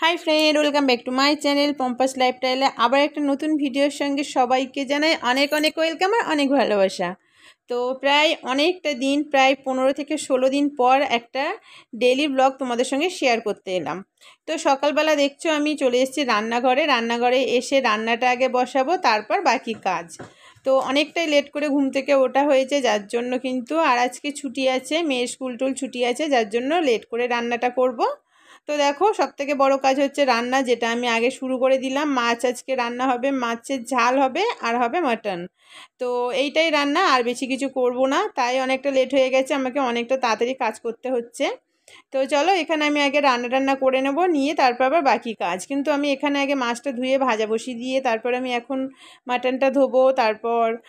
High friend welcome back to my channel पम्पास लाइफस्टाइले आबार एक नतून भिडियोर संगे सबाइके जानाई अनेक अनेक वेलकाम और अनेक भालोबासा। तो प्राय अनेकटा दिन प्राय 15 থেকে 16 दिन पर একটা डेली ब्लग तुम्हादेर संगे शेयर करते एलाम। तो सकालबेला देखछो आमी चले एसेछि रान्नाघरे एसे रान्नाटा आगे बसाबो तारपर बाकी काज। तो अनेकटाई लेट करे घुम थेके ओठा हयेछे जार जोन्नो किन्तु आर आजके छुटी आछे, मेयेर स्कुल टुल छुटी आछे जार जोन्नो लेट करे रान्नाटा करब। तो देखो सबथेके बड़ो काज होच्छे रान्ना, जेटा आमी आगे शुरू करे दिलाम। माछ आजके रान्ना होबे, माछेर झाल होबे और होबे मटन। तो एइटाई रान्ना, आर बेशी किछु करबो ना, ताई अनेकटा लेट हये गेछे, आमाके अनेकटा ताड़ाताड़ि काज करते होच्छे। तो चलो एखाने आमी आगे रान्ना टान्ना करे नेब, निये तारपर आबार बाकी काज। किन्तु आमी एखाने आगे माछटा धुए भाजा बसिए दिए तारपर आमी एखन माटनटा धोबो, तारपर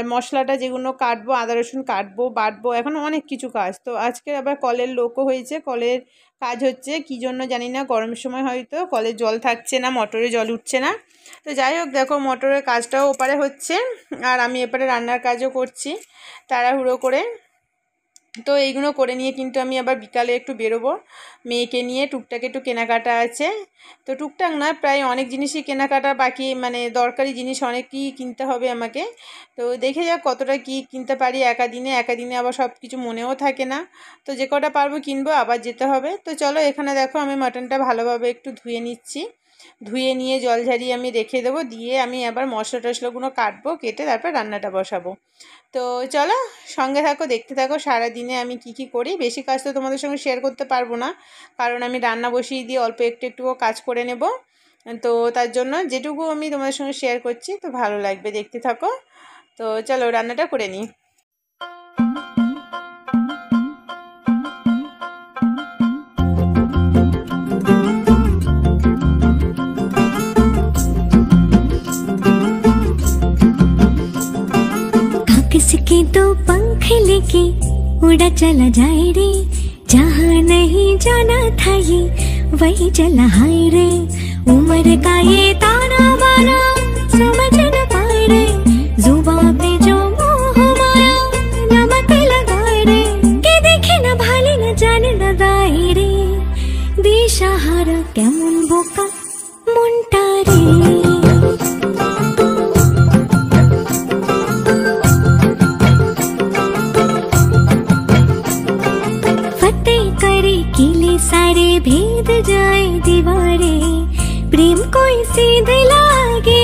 मशलाटा जेगुलो काटबो, आदा रसुन काटबो, बाटबो, एखन अनेक किछु काज। तो आजके आबार कलेर लोकও হয়েছে, कलेर কাজ হচ্ছে কি জন্য জানি না, গরমের সময় হয়তো কলে জল থাকছে না, মোটরে জল উঠছে না। তো যাই হোক দেখো মোটরের কাজটাও ওপারে হচ্ছে আর আমি এপারে রান্নার কাজও করছি তাড়াহুড়ো করে। তো এইগুলো করে নিয়ে কিন্তু আমি আবার বিকালে একটু বেরোবো মেয়েকে নিয়ে, টুকটাক একটু কেনাকাটা আছে। তো টুকটাক না প্রায় অনেক জিনিসই কেনাকাটা বাকি, মানে দরকারি জিনিস অনেকই কিনতে হবে আমাকে। তো দেখে যাক কতটা কি কিনতে পারি একা দিনে আবার সব কিছু মনেও থাকে না। তো যে কটা পারবো কিনবো, আবার যেতে হবে। তো চলো এখানে দেখো আমি মাটনটা ভালোভাবে একটু ধুয়ে নিচ্ছি, ধুয়ে নিয়ে জল ঝারিয়ে আমি রেখে দেবো, দিয়ে আমি আবার মশলা টশলাগুলো কাটবো, কেটে তারপর রান্নাটা বসাবো। তো চলো সঙ্গে থাকো, দেখতে থাকো সারা দিনে আমি কি করি। বেশি কাজ তো তোমাদের সঙ্গে শেয়ার করতে পারবো না, কারণ আমি রান্না বসিয়ে দিয়ে অল্প একটু কাজ করে নেব। তো তার জন্য যেটুকু আমি তোমাদের সঙ্গে শেয়ার করছি তো ভালো লাগবে, দেখতে থাকো। তো চলো রান্নাটা করে নিই। किसके तो पंख लेके उड़ा चला जाए रे, जहाँ नहीं जाना था ये वही चला हाय रे। उम्र का ये ताना बाना समझ न पाए रे, जुबां पे जो मोह माया नमक लगाए रे। के देखे न भाले न जाने न दाए रे, दिशाहारा केमन बोका मुंटा रे। सारे भेद जाए दीवारे, प्रेम कोई सीधे लागे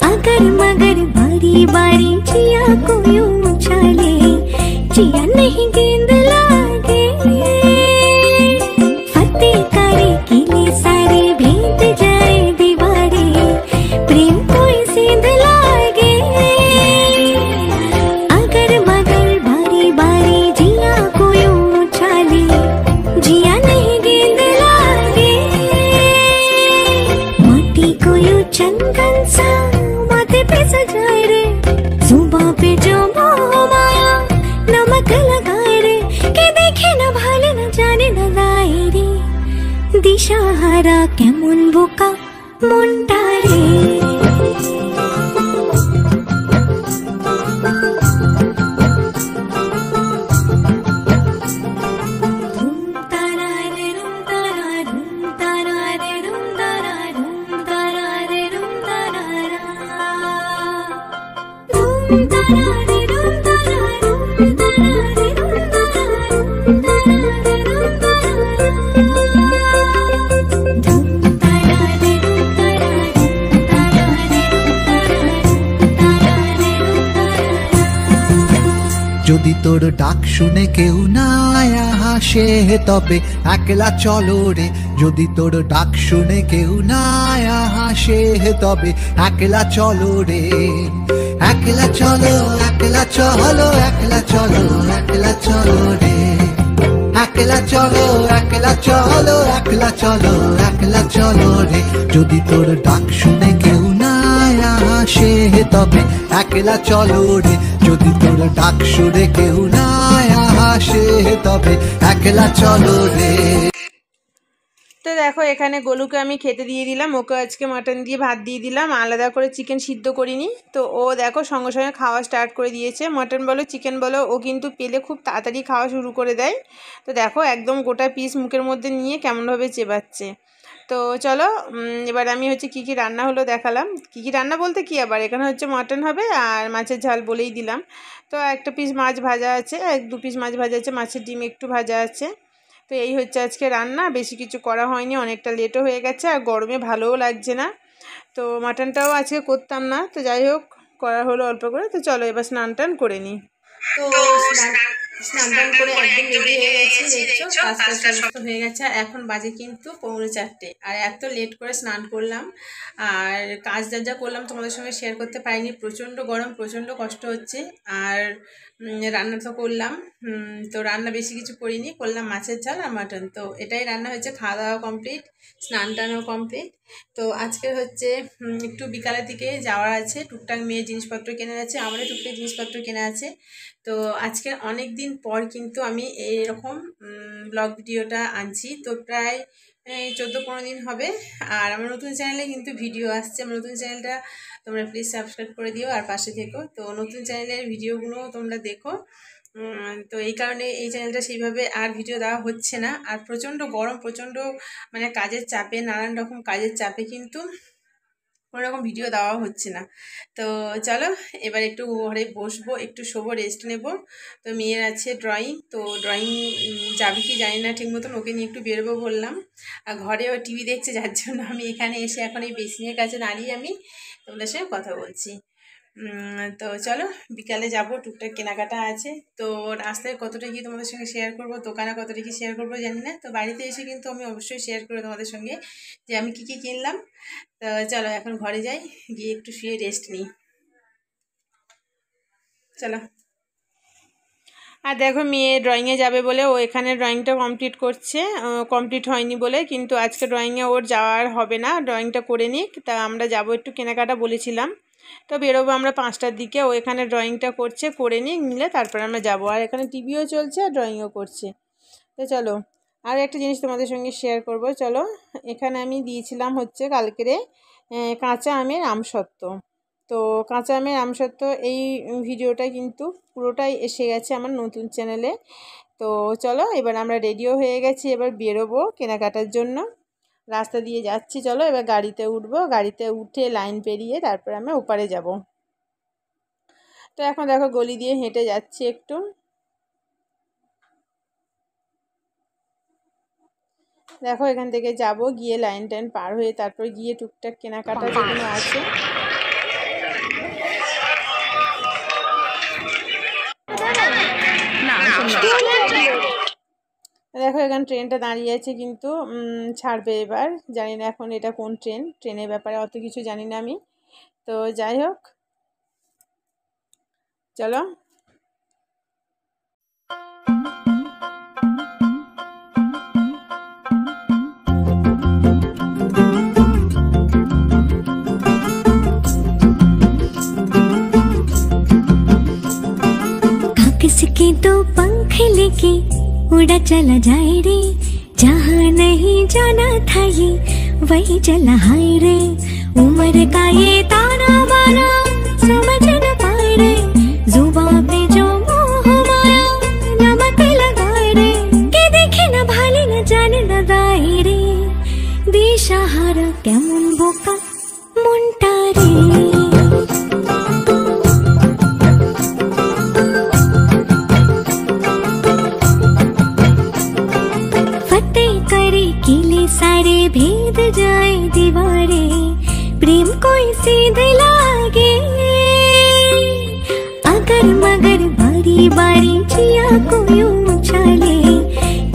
अगर मगर बारी बारी जिया को यूं उछाले, जिया नहीं गेंद लागे। फतेह करे किले सारे भेद जाए दीवारे, प्रेम कोई सीधे लागे अगर मगर बारी बारी जिया को यूं जिया नहीं गेंद लागे। माटी को यूं चंदन सा माथे पे सजाए रे, जुबां पे जो मोह माया नमक लगाए रे। के देखे न भाले न जाने न लाए रे, दिशाहारा केमन बोका मुंटा रे। যদি তোর ডাক শুনে কেউ না হাসে তবে একলা চলো রে। যদি তোর ডাক শুনে কেউ না হাসে তবে একলা চলো রে। একলা চলো একলা চলো একলা চলো একলা চলো রে। একলা চলো একলা চলো একলা চলো একলা চলো রে। যদি তোর ডাক শুনে কেউ না হাসে তবে একলা চলো রে। যদি তোর ডাক শুনে কেউ না হাসে তবে একলা চলো রে। তো দেখো এখানে গোলুকে আমি খেতে দিয়ে দিলাম, ওকে আজকে মাটন দিয়ে ভাত দিয়ে দিলাম, আলাদা করে চিকেন সিদ্ধ করিনি। তো ও দেখো সঙ্গে সঙ্গে খাওয়া স্টার্ট করে দিয়েছে, মাটন বলো চিকেন বলো ও কিন্তু পেলে খুব তাড়াতাড়ি খাওয়া শুরু করে দেয়। তো দেখো একদম গোটা পিস মুখের মধ্যে নিয়ে কেমনভাবে চেবাচ্ছে। তো চলো এবার আমি হচ্ছে কী কী রান্না হলো দেখালাম। কী কী রান্না বলতে কি, আবার এখানে হচ্ছে মাটন হবে আর মাছের ঝাল বলেই দিলাম। তো একটা পিস মাছ ভাজা আছে, 2 পিস মাছ ভাজা আছে, মাছের ডিম একটু ভাজা আছে। তো এই হচ্ছে আজকে রান্না, বেশি কিছু করা হয়নি, অনেকটা লেটও হয়ে গেছে আর গরমে ভালোও লাগছে না। তো মাটনটাও আজকে করতাম না, তো যাই হোক করা হলো অল্প করে। তো চলো এবার স্নান টান করে নিই। তো স্নান টান করে একদম রেডি হয়ে গেছি, দেখছো কাজটা সমস্ত হয়ে গেছে। আর এখন বাজে কিন্তু 3:45, আর এত লেট করে স্নান করলাম আর কাজ যা করলাম তোমাদের সঙ্গে শেয়ার করতে পারিনি। প্রচণ্ড গরম, প্রচণ্ড কষ্ট হচ্ছে। আর রান্না তো করলাম, তো রান্না বেশি কিছু করিনি, করলাম মাছের ঝাল আর মাটন। তো এটাই রান্না হয়েছে, খাওয়া দাওয়া কমপ্লিট, স্নান টানও কমপ্লিট। তো আজকে হচ্ছে একটু বিকালের দিকে যাওয়ার আছে, টুকটাক মেয়ের জিনিসপত্র কেনা আছে, আমারও টুকটাক জিনিসপত্র কেনা আছে। তো আজকে অনেক দিন পর কিন্তু আমি এইরকম ব্লগ ভিডিওটা আনছি। তো প্রায় 14-15 দিন হবে। আর আমার নতুন চ্যানেলে কিন্তু ভিডিও আসছে, আমার নতুন চ্যানেলটা তোমরা প্লিজ সাবস্ক্রাইব করে দিও আর পাশে থেকো। তো নতুন চ্যানেলের ভিডিওগুলো তোমরা দেখো। তো এই কারণে এই চ্যানেলটা সেইভাবে আর ভিডিও দেওয়া হচ্ছে না। আর প্রচণ্ড গরম, প্রচণ্ড মানে কাজের চাপে, নানান রকম কাজের চাপে কিন্তু কোনোরকম ভিডিও দেওয়া হচ্ছে না। তো চলো এবার একটু ঘরে বসবো, একটু শোবো, রেস্ট নেব। তো মেয়ের আছে ড্রয়িং, তো ড্রয়িং যাবে কি জানি না ঠিক মতন, ওকে নিয়ে একটু বেরোবো বললাম। আর ঘরে ও টিভি দেখছে, যার জন্য আমি এখানে এসে এখন এই বেসিনের কাছে দাঁড়িয়ে আমি তোমাদের সঙ্গে কথা বলছি। তো চলো বিকালে যাব, টুকটাক কেনাকাটা আছে। তো রাস্তায় কতটা কি তোমাদের সঙ্গে শেয়ার করব, দোকানে কতটা কি শেয়ার করবো জানি না। তো বাড়িতে এসে কিন্তু আমি অবশ্যই শেয়ার করবো তোমাদের সঙ্গে যে আমি কী কী কিনলাম। তো চলো এখন ঘরে যাই, গিয়ে একটু শুয়ে রেস্ট নিই। চলো। আর দেখো মেয়ে ড্রয়িংয়ে যাবে বলে ও এখানে ড্রয়িংটা কমপ্লিট করছে, কমপ্লিট হয়নি বলে, কিন্তু আজকে ড্রয়িংয়ে ওর যাওয়ার হবে না, ড্রয়িংটা করে নিক। তা আমরা যাব একটু কেনাকাটা বলেছিলাম, তো বেরোবো আমরা 5টার দিকে। ও এখানে ড্রয়িংটা করছে, করে নিলে তারপরে আমরা যাব। আর এখানে টিভিও চলছে আর ড্রয়িংও করছে। তো চলো আর একটা জিনিস তোমাদের সঙ্গে শেয়ার করব। চলো এখানে আমি দিয়েছিলাম হচ্ছে কালকেরে কাঁচা আমের আমসত্ত্ব। তো কাঁচা আমের আমসত্ত্ব এই ভিডিওটা কিন্তু পুরোটাই এসে গেছে আমার নতুন চ্যানেলে। তো চলো এবার আমরা রেডিও হয়ে গেছি, এবার বেরোবো কেনাকাটার জন্য। রাস্তা দিয়ে যাচ্ছি, চলো এবার গাড়িতে উঠবো, গাড়িতে উঠে লাইন পেরিয়ে তারপরে আমরা ওপারে যাব। তো এখন দেখো গলি দিয়ে হেঁটে যাচ্ছি একটু। দেখো এখান থেকে যাব, গিয়ে লাইন টাইন পার হয়ে তারপর গিয়ে টুকটাক কেনাকাটা যেগুলো আছে। দেখো এখানে ট্রেনটা দাঁড়িয়ে আছে, কিন্তু ছাড়বে এবার, জানি না এখন এটা কোন ট্রেন, ট্রেনের ব্যাপারে অত কিছু জানি না আমি। তো যাই হোক চলো। किसके दो पंख लेके उड़ा चला जाए रे, जहाँ नहीं जाना था ये वही चला हाय रे। उम्र का ये ताना बाना समझ न पाए रे, जुबान पे जो मोह माया नमक लगाए रे। के देखे न भाले न जाने न दाए रे, दिशाहारा केमन बोका मुंटा रे। सारे भेद जाए दीवारे, प्रेम कोई सीध लागे। अगर मगर बारी बारी जिया को यूं उछाले,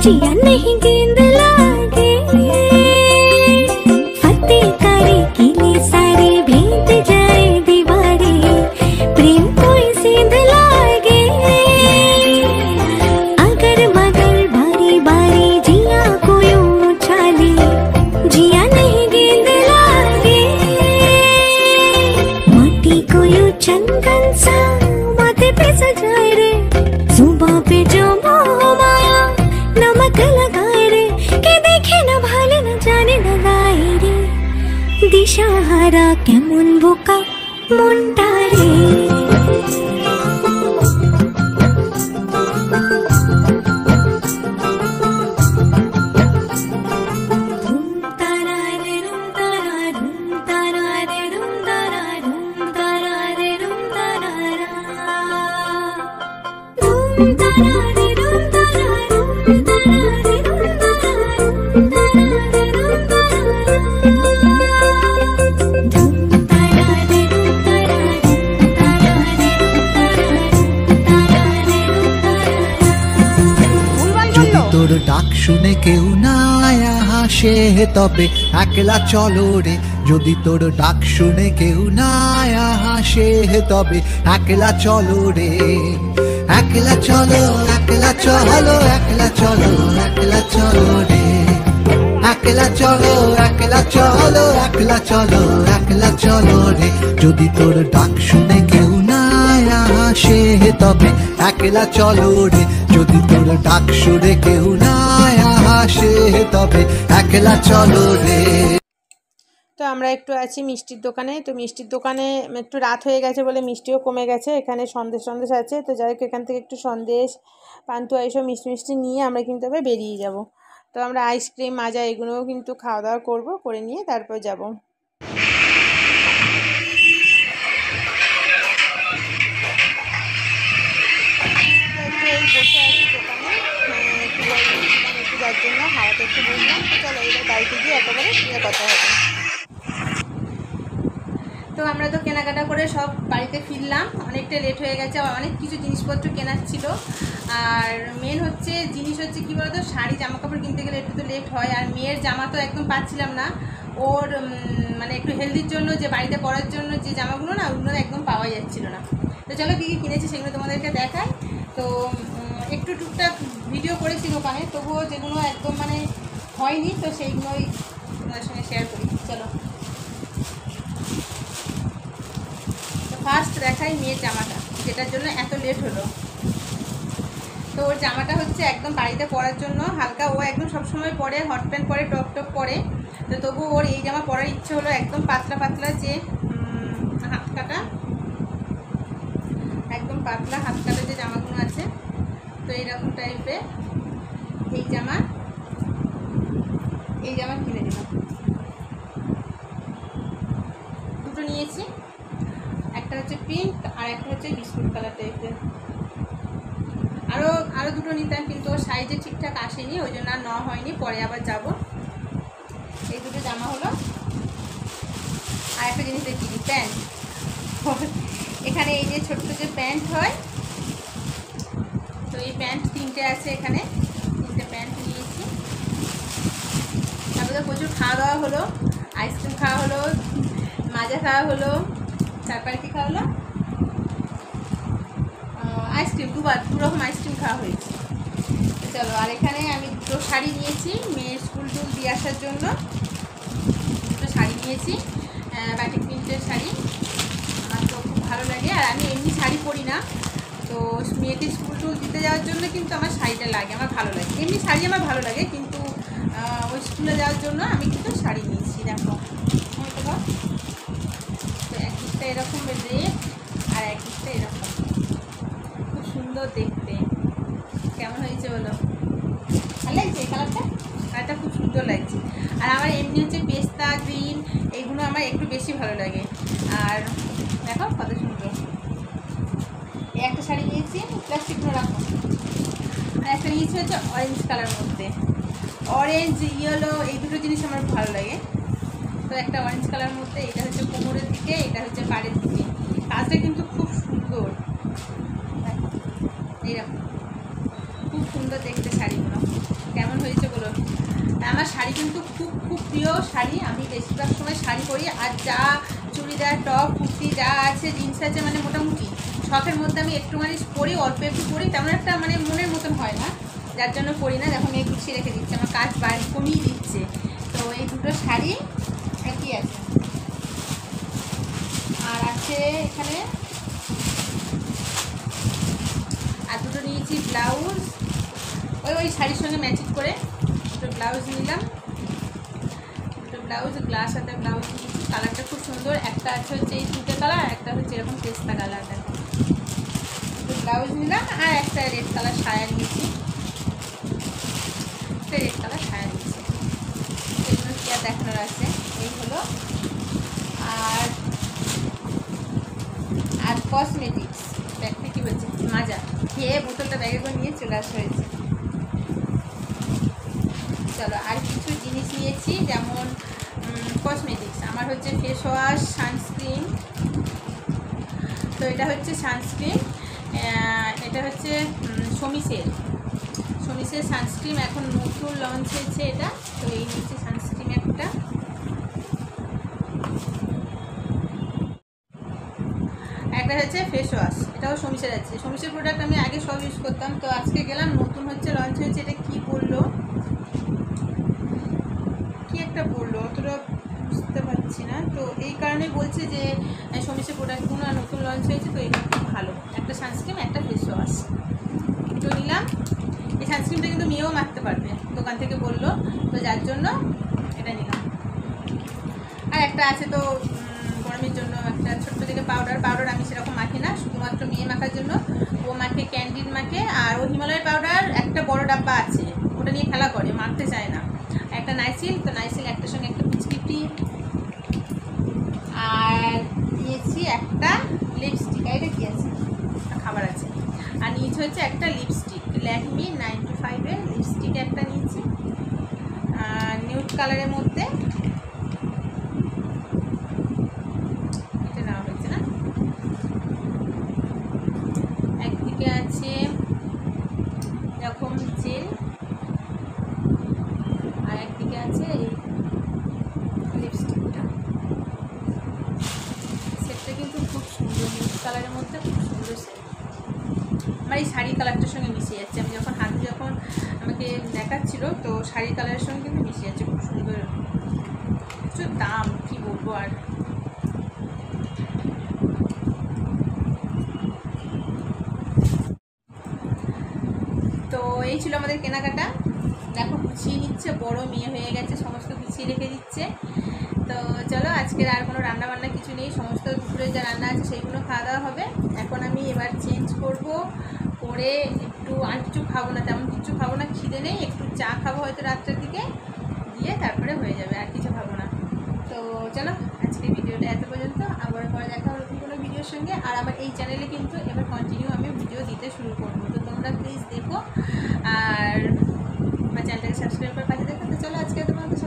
जिया नहीं गेंद लागे। फतेह करे किले सारे भेद जाए दीवारे, प्रेम कोई सीध लागे। अगर मगर बारी बारी जिया को यूं जिया नहीं गेंद लागे। माटी को यूं चंदन सा माथे पे सजाए रे, जुबां पे जो मोह माया नमक लगाए रे। के দিশাহারা কেমন বোকা মনটা রে। তোর ডাক শুনে কেউ না হাসে তবে একলা চলো রে, যদি তোর ডাক শুনে কেউ না হাসে তবে একলা চলো রে। একলা চলো, একলা চলো, একলা চলো, একলা চলো রে। একলা চলো, একলা চলো, একলা চলো, একলা চলো রে, যদি তোর ডাক শুনে কেউ না আসে তবে একলা চলো রে, যদি তোর ডাক শুনে কেউ না আসে তবে একলা চলো রে। তো আমরা একটু আছি মিষ্টির দোকানে। তো মিষ্টির দোকানে একটু রাত হয়ে গেছে বলে মিষ্টিও কমে গেছে। এখানে সন্দেশ আছে। তো যাই হোক, এখান থেকে একটু সন্দেশ, পান্তুয়া এইসব মিষ্টি নিয়ে আমরা কিন্তু আবার বেরিয়ে যাব। তো আমরা আইসক্রিম, মাজা এগুলোও কিন্তু খাওয়া দাওয়া করবো, করে নিয়ে তারপর যাব। বসে আছি দোকানে একটু যার জন্য হাওয়াতে একটু বসলাম। তো চলো এবার বাড়িতে গিয়ে একেবারে কথা হবে। তো আমরা তো কেনাকাটা করে সব বাড়িতে ফিরলাম, অনেকটা লেট হয়ে গেছে, অনেক কিছু জিনিসপত্র কেনার ছিল। আর মেন হচ্ছে জিনিস হচ্ছে কী বলতো, শাড়ি জামা কাপড় কিনতে গেলে একটু তো লেট হয়। আর মেয়ের জামা তো একদম পাচ্ছিলাম না, ওর মানে একটু হেলদির জন্য যে বাড়িতে পরার জন্য যে জামাগুলো না, ওগুলো একদম পাওয়া যাচ্ছিলো না। তো চলো কী কী কিনেছি সেগুলো তোমাদেরকে দেখায়। তো একটু টুকটাক ভিডিও করেছি দোকানে, তবুও যেগুলো একদম মানে হয়নি তো সেইগুলোই তোমাদের সঙ্গে শেয়ার করি। চলো ফার্স্ট দেখাই মেয়ের জামাটা, যেটার জন্য এত লেট হলো। তো ওর জামাটা হচ্ছে একদম বাড়িতে পরার জন্য হালকা, ও একদম সবসময় পরে, হট প্যান্ট পরে, টপ টপ পরে। তো তবু ওর এই জামা পরার ইচ্ছে হলো, একদম পাতলা পাতলা যে হাত কাটা, একদম পাতলা হাত কাটা যে জামাগুলো আছে, তো এইরকম টাইপের এই জামা কিনে দিলাম। দুটো নিয়েছি, একটা হচ্ছে পিঙ্ক আর একটা হচ্ছে বিস্কুট কালার টাইপের। আরও দুটো নিতাম, কিন্তু ওর সাইজে ঠিকঠাক আসেনি, ওই জন্য আর নেওয়া হয়নি, পরে আবার যাব। এই দুটো জামা হলো। আর একটা জিনিস দেখি, প্যান্ট। এখানে এই যে ছোট্ট যে প্যান্ট হয়, তো এই প্যান্ট 3টে আছে এখানে, 3টে প্যান্ট নিয়েছি। তারপরে প্রচুর খাওয়া দাওয়া হলো, আইসক্রিম খাওয়া হলো, মাজা খাওয়া হলো, তারপরে কি খাওয়া হলো, আইসক্রিম, দুরকম আইসক্রিম খাওয়া হয়েছে। চলো, আর এখানে আমি দুটো শাড়ি নিয়েছি মেয়ের স্কুল টুল দিয়ে আসার জন্য। দুটো শাড়ি নিয়েছি, বাটিক প্রিন্টের শাড়ি, আমার তো খুব ভালো লাগে। আর আমি এমনি শাড়ি পরি না, তো মেয়েকে স্কুল টুল দিতে যাওয়ার জন্য কিন্তু আমার শাড়িটা লাগে, আমার ভালো লাগে। এমনি শাড়ি আমার ভালো লাগে, কিন্তু ওই স্কুলে যাওয়ার জন্য আমি কিন্তু শাড়ি নিয়েছি। দেখো তো এক দিকটা এরকম রেড আর এক দিকটা এরকম, খুব সুন্দর দেখতে। কেমন হয়েছে বলো? ভালো লাগছে এই কালারটা? কালারটা খুব সুন্দর লাগছে। আর আমার এমনি হচ্ছে পেস্তা গ্রিন, এইগুলো আমার একটু বেশি ভালো লাগে। আর দেখো কত সুন্দর। এই একটা শাড়ি নিয়েছি, প্লাস্টিকগুলো রাখো। আর একটা নিয়েছি হচ্ছে অরেঞ্জ কালার মধ্যে, অরেঞ্জ ইয়েলো, এই দুটো জিনিস আমার ভালো লাগে। তো একটা অরেঞ্জ কালার মধ্যে, এটা হচ্ছে কোমরের দিকে, এটা হচ্ছে পাড়ের দিকে। কাজটা কিন্তু খুব সুন্দর, এইরকম খুব সুন্দর দেখতে শাড়িগুলো। কেমন হয়েছে বলো? আমার শাড়ি কিন্তু খুব খুব প্রিয় শাড়ি, আমি বেশিরভাগ সময় শাড়ি পরি। আর যা চুড়িদার, টপ, কুর্তি যা আছে, জিন্স আছে, মানে মোটামুটি শখের মধ্যে আমি একটুখানি পরি, অল্প একটু পরি, তেমন একটা মানে মনের মতন হয় না, যার জন্য পরি না। দেখো মেয়ে গুছিয়ে রেখে দিচ্ছে, আমার কাজ বাড়ি কমিয়ে দিচ্ছে। তো এই দুটো শাড়ি একই আছে। আর আছে এখানে আর দুটো নিয়েছি ব্লাউজ, ওই শাড়ির সঙ্গে ম্যাচিং করে দুটো ব্লাউজ নিলাম। দুটো ব্লাউজ, গ্লাস হাতে ব্লাউজ নিয়েছি। কালারটা খুব সুন্দর, একটা আছে হচ্ছে এই তিনটে কালার, একটা হচ্ছে এরকম পেস্তা কালার। দেখো ব্লাউজ নিলাম, আর একটা রেড কালার সায়া নিয়েছি, একটা রেড কালার সায়া নিয়েছি। এগুলো কি আর দেখানোর আছে, এই হলো। আর কসমেটিক্স ব্যাগটা কী বলছে, মাজা, খেয়ে বোতলটা ব্যাগে করে নিয়ে চলে আসা হয়েছে। চলো, আর কিছু জিনিস নিয়েছি, যেমন কসমেটিক্স। আমার হচ্ছে ফেস ওয়াশ, সানস্ক্রিন। তো এটা হচ্ছে সানস্ক্রিন, এটা হচ্ছে সমিসের সানস্ক্রিন, এখন নতুন লঞ্চ হয়েছে এটা। তো এই নিচ্ছে সানস্ক্রিন একটা। একটা হচ্ছে ফেস ওয়াশ, এটাও সমিসের আছে। সমিসের প্রোডাক্ট আমি আগে সব ইউজ করতাম, তো আজকে গেলাম, নতুন হচ্ছে লঞ্চ হয়েছে। এটা কী বললো, কি একটা বললো, অতটা বুঝতে পারছি না। তো এই কারণে বলছে যে সমিসের প্রোডাক্টগুলো নতুন লঞ্চ হয়েছে, তো এটা খুব ভালো। একটা সানস্ক্রিন, একটা ফেস ওয়াশ, দুটো নিলাম। এই সানস্ক্রিনটা কিন্তু মেয়েও মাখতে পারবে, দোকান থেকে বললো, তো যার জন্য এটা নিলাম। আর একটা আছে তো গরমের জন্য একটা ছোট্ট থেকে পাউডার আমি সেরকম মাখি না, শুধুমাত্র মেয়ে মাখার জন্য। ও মাখে, ক্যান্ডিড মাখে। আর ও হিমালয়ের পাউডার একটা বড় ডাব্বা আছে, ওটা নিয়ে খেলা করে, মাখতে চায় না। একটা নাইসিল, তো নাইসিল একটার সঙ্গে একটা পিচকিটি। আর নিয়েছি একটা লিপস্টিক, এটা কি আছে, খাবার আছে। আর নিয়েছি হচ্ছে একটা লিপস্টিক, ল্যাকমি 95-এর লিপস্টিক একটা নিয়েছি, নিউড কালারের মধ্যে। এটা নেওয়া হয়েছে না। একদিকে আছে এরকম জেল, আর একদিকে আছে এই লিপস্টিকটা। সেটটা কিন্তু খুব সুন্দর, নিউড কালারের মধ্যে খুব সুন্দর সেট। আমার এই শাড়ি কালারটার সঙ্গে মিশে যাচ্ছে, আমি যখন আমাকে দেখাচ্ছিল, তো শাড়ি কালারের সঙ্গে কিন্তু মিশে যাচ্ছে, খুব সুন্দর। প্রচুর দাম, কী বলবো আর। তো এই ছিল আমাদের কেনাকাটা। দেখো গুছিয়ে নিচ্ছে, বড় মেয়ে হয়ে গেছে, সমস্ত গুছিয়ে রেখে দিচ্ছে। তো চলো, আজকের আর কোনো রান্নাবান্না কিছু নেই, সমস্ত দুপুরে যা রান্না আছে সেইগুলো খাওয়া দাওয়া হবে। এখন আমি এবার চেঞ্জ করে একটু, আর কিছু খাবো না, তেমন কিছু খাবো না, খিদে নেই। একটু চা খাবো হয়তো রাত্রের দিকে, দিয়ে তারপরে হয়ে যাবে, আর কিছু খাবো না। তো চলো, আজকের ভিডিওটা এত পর্যন্ত। আবার পরে দেখা হবে নতুন কোনো ভিডিওর সঙ্গে। আর আমার এই চ্যানেলে কিন্তু এবার কন্টিনিউ আমি ভিডিও দিতে শুরু করবো, তো তোমরা প্লিজ দেখো, আর আমার চ্যানেলটাকে সাবস্ক্রাইব করে পাশে দেখো। তো চলো, আজকে এত পর্যন্ত।